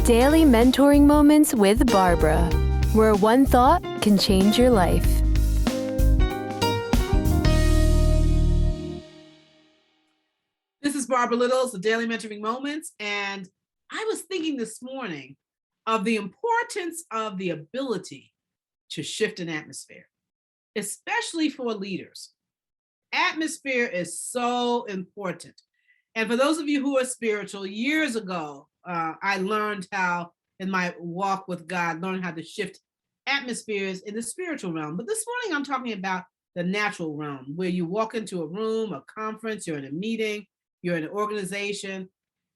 Daily Mentoring Moments with Barbara, where one thought can change your life. This is Barbara Littles, the Daily Mentoring Moments, and I was thinking this morning of the importance of the ability to shift an atmosphere, especially for leaders. Atmosphere is so important. And for those of you who are spiritual, years ago, I learned how, in my walk with God, learned how to shift atmospheres in the spiritual realm. But this morning, I'm talking about the natural realm, where you walk into a room, a conference, you're in a meeting, you're in an organization,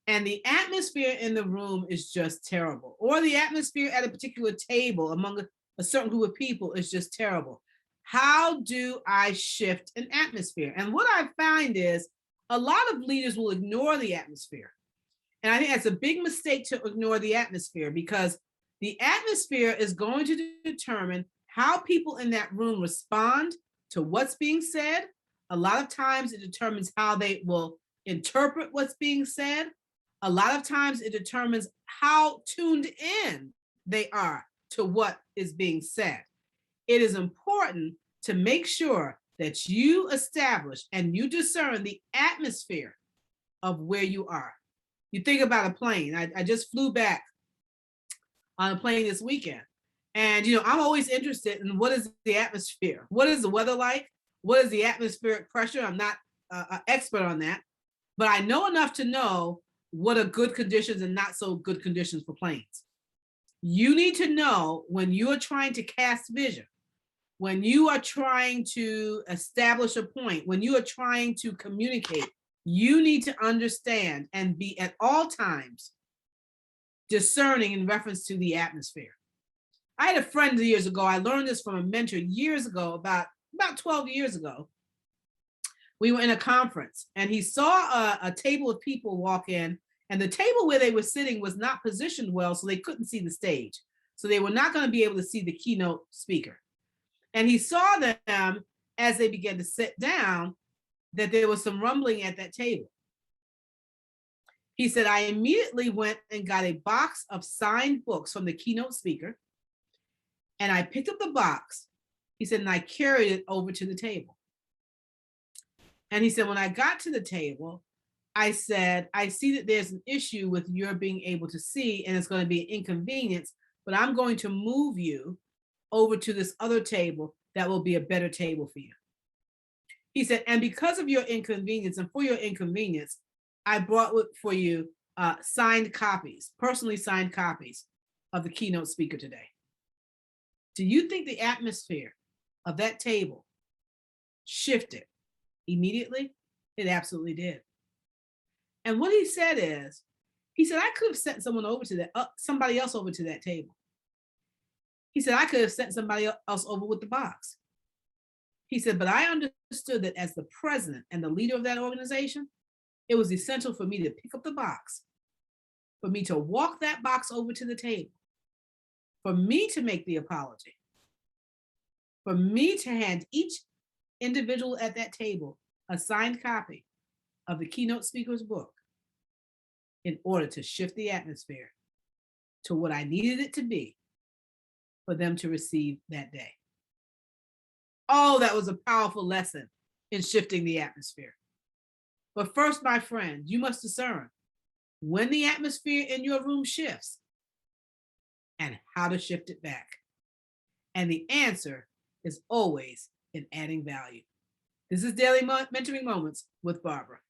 and the atmosphere in the room is just terrible. Or the atmosphere at a particular table among a certain group of people is just terrible. How do I shift an atmosphere? And what I find is a lot of leaders will ignore the atmosphere. And I think that's a big mistake to ignore the atmosphere, because the atmosphere is going to determine how people in that room respond to what's being said. A lot of times it determines how they will interpret what's being said. A lot of times it determines how tuned in they are to what is being said. It is important to make sure that you establish and you discern the atmosphere of where you are. You think about a plane. I just flew back on a plane this weekend. And, I'm always interested in what is the atmosphere? What is the weather like? What is the atmospheric pressure? I'm not an expert on that, but I know enough to know what are good conditions and not so good conditions for planes. You need to know when you are trying to cast vision, when you are trying to establish a point, when you are trying to communicate, you need to understand and be at all times discerning in reference to the atmosphere. I had a friend years ago, I learned this from a mentor years ago, about 12 years ago. We were in a conference and he saw a table of people walk in, and the table where they were sitting was not positioned well, so they couldn't see the stage. So they were not going to be able to see the keynote speaker. And he saw them as they began to sit down, that there was some rumbling at that table. He said, I immediately went and got a box of signed books from the keynote speaker. And I picked up the box, he said, and I carried it over to the table. And he said, when I got to the table, I said, I see that there's an issue with your being able to see, and it's going to be an inconvenience, but I'm going to move you over to this other table that will be a better table for you. He said, and because of your inconvenience and for your inconvenience, I brought for you signed copies, personally signed copies of the keynote speaker today. Do you think the atmosphere of that table shifted immediately? It absolutely did. And what he said is, he said, I could have sent someone over to that, somebody else over to that table. He said, I could have sent somebody else over with the box. He said, but I understood that as the president and the leader of that organization, it was essential for me to pick up the box, for me to walk that box over to the table, for me to make the apology, for me to hand each individual at that table a signed copy of the keynote speaker's book, in order to shift the atmosphere to what I needed it to be for them to receive that day. Oh, that was a powerful lesson in shifting the atmosphere. But first, my friend, you must discern when the atmosphere in your room shifts and how to shift it back. And the answer is always in adding value. This is Daily Mentoring Moments with Barbara.